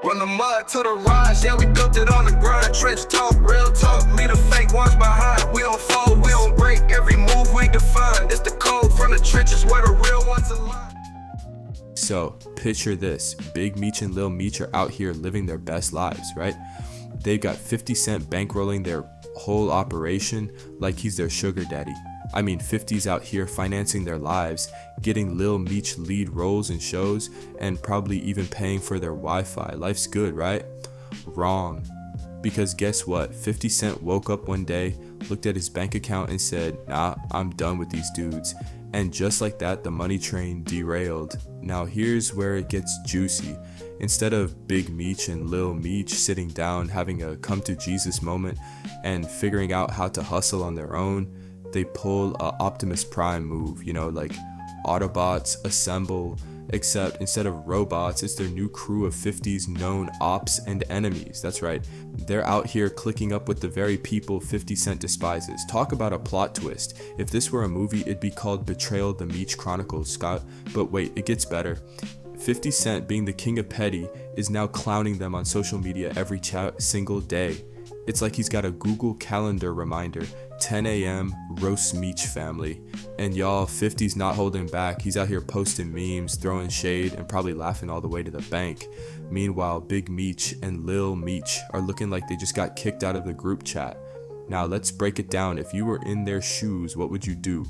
From the mud to the rise, yeah, we built it on the grind. Trench talk, real talk, leave the fake ones behind. We don't fold, we don't break, every move we define. It's the code from the trenches where the real ones align. So, picture this. Big Meech and Lil Meech are out here living their best lives, right? They've got 50 Cent bankrolling their whole operation like he's their sugar daddy. I mean, 50's out here financing their lives, getting Lil Meech lead roles in shows, and probably even paying for their Wi-Fi. Life's good, right? Wrong. Because guess what? 50 Cent woke up one day, looked at his bank account and said, nah, I'm done with these dudes. And just like that, the money train derailed. Now here's where it gets juicy. Instead of Big Meech and Lil Meech sitting down, having a come to Jesus moment and figuring out how to hustle on their own, they pull a Optimus Prime move, like Autobots assemble, except instead of robots, it's their new crew of 50's known ops and enemies. That's right, they're out here clicking up with the very people 50 Cent despises. Talk about a plot twist. If this were a movie, it'd be called Betrayal: The Meech Chronicles, Scott. But wait, it gets better. 50 Cent, being the king of petty, is now clowning them on social media every single day. It's like he's got a Google Calendar reminder, 10 a.m. roast Meech family. And y'all, 50's not holding back. He's out here posting memes, throwing shade, and probably laughing all the way to the bank. Meanwhile, Big Meech and Lil Meech are looking like they just got kicked out of the group chat. Now let's break it down. If you were in their shoes, what would you do?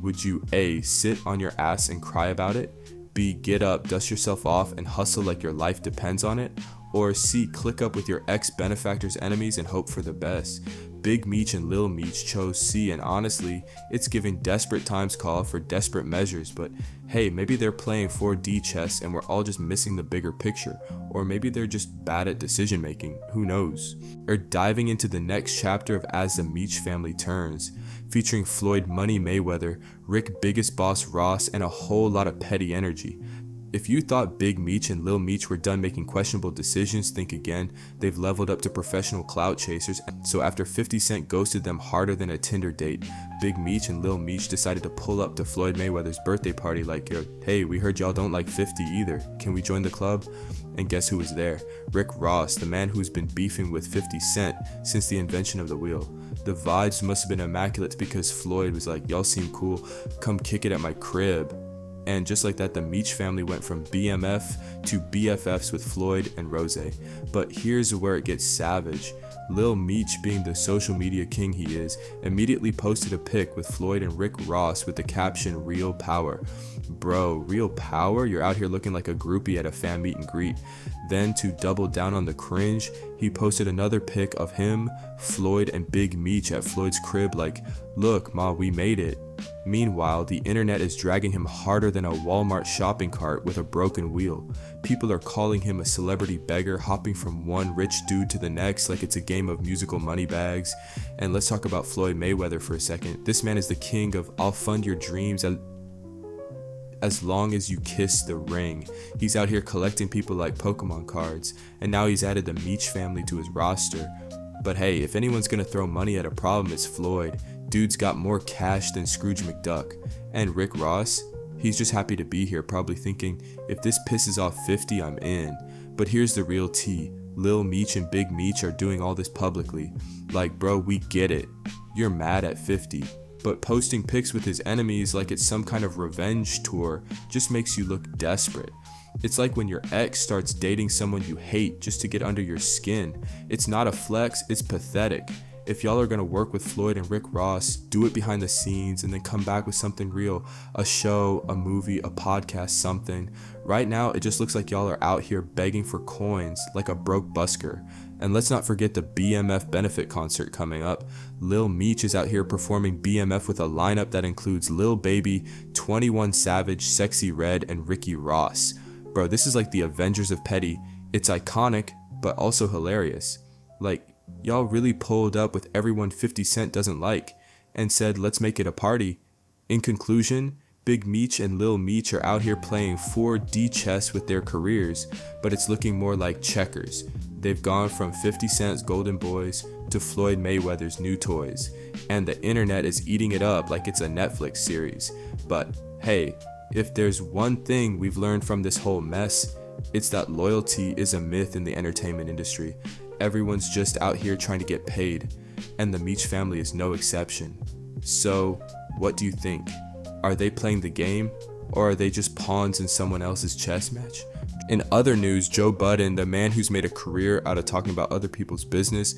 Would you A, sit on your ass and cry about it? B, get up, dust yourself off, and hustle like your life depends on it? Or C, click up with your ex-benefactor's enemies and hope for the best? Big Meech and Lil Meech chose C, and honestly, it's giving desperate times call for desperate measures. But hey, maybe they're playing 4D chess and we're all just missing the bigger picture. Or maybe they're just bad at decision making, who knows? Or diving into the next chapter of As the Meech Family Turns, featuring Floyd Money Mayweather, Rick Biggest Boss Ross, and a whole lot of petty energy. If you thought Big Meech and Lil Meech were done making questionable decisions, think again. They've leveled up to professional clout chasers. So after 50 Cent ghosted them harder than a Tinder date, Big Meech and Lil Meech decided to pull up to Floyd Mayweather's birthday party like, hey, we heard y'all don't like 50 either. Can we join the club? And guess who was there? Rick Ross, the man who's been beefing with 50 Cent since the invention of the wheel. The vibes must have been immaculate because Floyd was like, y'all seem cool, come kick it at my crib. And just like that, the Meech family went from BMF to BFFs with Floyd and Rose. But here's where it gets savage. Lil Meech, being the social media king he is, immediately posted a pic with Floyd and Rick Ross with the caption, "Real power." Bro, real power? You're out here looking like a groupie at a fan meet and greet. Then, to double down on the cringe, he posted another pic of him, Floyd, and Big Meech at Floyd's crib like, "Look, ma, we made it." Meanwhile, the internet is dragging him harder than a Walmart shopping cart with a broken wheel. People are calling him a celebrity beggar, hopping from one rich dude to the next like it's a game of musical money bags. And let's talk about Floyd Mayweather for a second. This man is the king of "I'll fund your dreams as long as you kiss the ring." He's out here collecting people like Pokemon cards, and now he's added the Meech family to his roster. But hey, if anyone's gonna throw money at a problem, it's Floyd. Dude's got more cash than Scrooge McDuck. And Rick Ross, he's just happy to be here, probably thinking, if this pisses off 50, I'm in. But here's the real tea. Lil Meech and Big Meech are doing all this publicly. Like, bro, we get it. You're mad at 50. But posting pics with his enemies like it's some kind of revenge tour just makes you look desperate. It's like when your ex starts dating someone you hate just to get under your skin. It's not a flex, it's pathetic. If y'all are gonna work with Floyd and Rick Ross, do it behind the scenes and then come back with something real. A show, a movie, a podcast, something. Right now, it just looks like y'all are out here begging for coins like a broke busker. And let's not forget the BMF benefit concert coming up. Lil Meech is out here performing BMF with a lineup that includes Lil Baby, 21 Savage, Sexy Red, and Ricky Ross. Bro, this is like the Avengers of Petty. It's iconic, but also hilarious. Like, y'all really pulled up with everyone 50 Cent doesn't like and said, let's make it a party. In conclusion, Big Meech and Lil Meech are out here playing 4D chess with their careers, but it's looking more like checkers. They've gone from 50 Cent's Golden Boys to Floyd Mayweather's new toys, and the internet is eating it up like it's a Netflix series. But hey, if there's one thing we've learned from this whole mess, It's that loyalty is a myth in the entertainment industry. Everyone's just out here trying to get paid, and the Meech family is no exception. So, what do you think? Are they playing the game, or are they just pawns in someone else's chess match? In other news, Joe Budden, the man who's made a career out of talking about other people's business,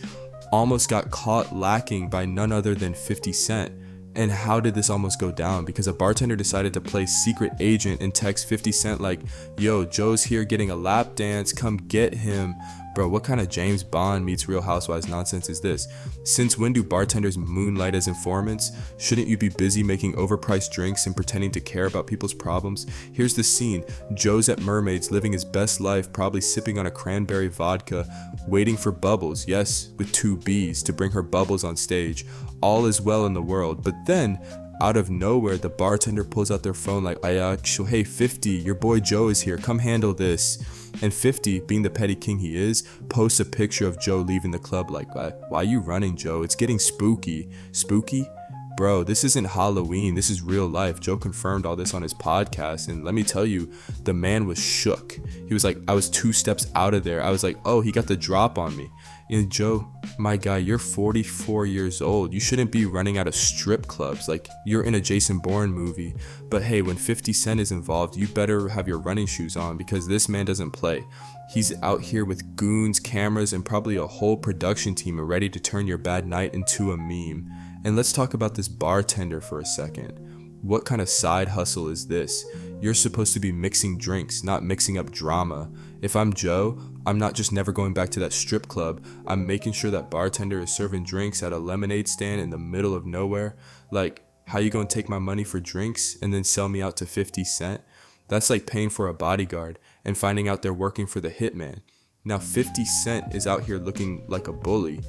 almost got caught lacking by none other than 50 Cent. And how did this almost go down? Because a bartender decided to play secret agent and text 50 Cent like, yo, Joe's here getting a lap dance, come get him. Bro, what kind of James Bond meets Real Housewives nonsense is this? Since when do bartenders moonlight as informants? Shouldn't you be busy making overpriced drinks and pretending to care about people's problems? Here's the scene. Joe's at Mermaid's living his best life, probably sipping on a cranberry vodka, waiting for Bubbles, yes, with 2 B's, to bring her Bubbles on stage. All is well in the world, but then out of nowhere, the bartender pulls out their phone like, hey 50, your boy Joe is here, come handle this. And 50, being the petty king he is, posts a picture of Joe leaving the club like, why are you running, Joe? It's getting spooky. Spooky? Bro, this isn't Halloween, this is real life. Joe confirmed all this on his podcast, and let me tell you, the man was shook. He was like, I was 2 steps out of there. I was like, oh, he got the drop on me. And Joe, my guy, you're 44 years old. You shouldn't be running out of strip clubs. Like, you're in a Jason Bourne movie. But hey, when 50 Cent is involved, you better have your running shoes on, because this man doesn't play. He's out here with goons, cameras, and probably a whole production team ready to turn your bad night into a meme. And let's talk about this bartender for a second. What kind of side hustle is this? You're supposed to be mixing drinks, not mixing up drama. If I'm Joe, I'm not just never going back to that strip club. I'm making sure that bartender is serving drinks at a lemonade stand in the middle of nowhere. Like, how you gonna take my money for drinks and then sell me out to 50 Cent? That's like paying for a bodyguard and finding out they're working for the hitman. Now 50 Cent is out here looking like a bully,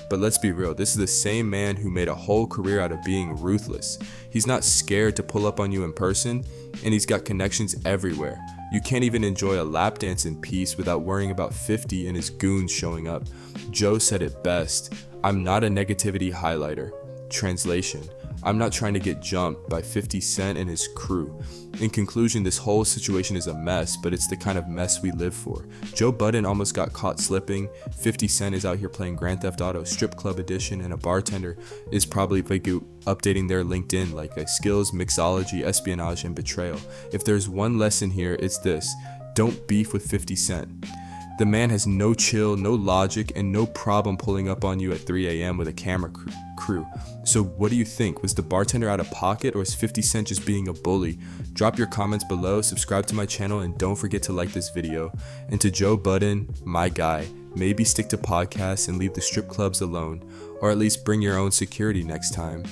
but let's be real, this is the same man who made a whole career out of being ruthless. He's not scared to pull up on you in person, and he's got connections everywhere. You can't even enjoy a lap dance in peace without worrying about 50 and his goons showing up. Joe said it best, I'm not a negativity highlighter. Translation, I'm not trying to get jumped by 50 Cent and his crew. In conclusion, this whole situation is a mess, but it's the kind of mess we live for. Joe Budden almost got caught slipping, 50 Cent is out here playing Grand Theft Auto Strip Club Edition, and a bartender is probably updating their LinkedIn like skills, mixology, espionage, and betrayal. If there's one lesson here, it's this: don't beef with 50 Cent. The man has no chill, no logic, and no problem pulling up on you at 3 a.m. with a camera crew. So what do you think? Was the bartender out of pocket, or is 50 Cent just being a bully? Drop your comments below, subscribe to my channel, and don't forget to like this video. And to Joe Budden, my guy, maybe stick to podcasts and leave the strip clubs alone, or at least bring your own security next time.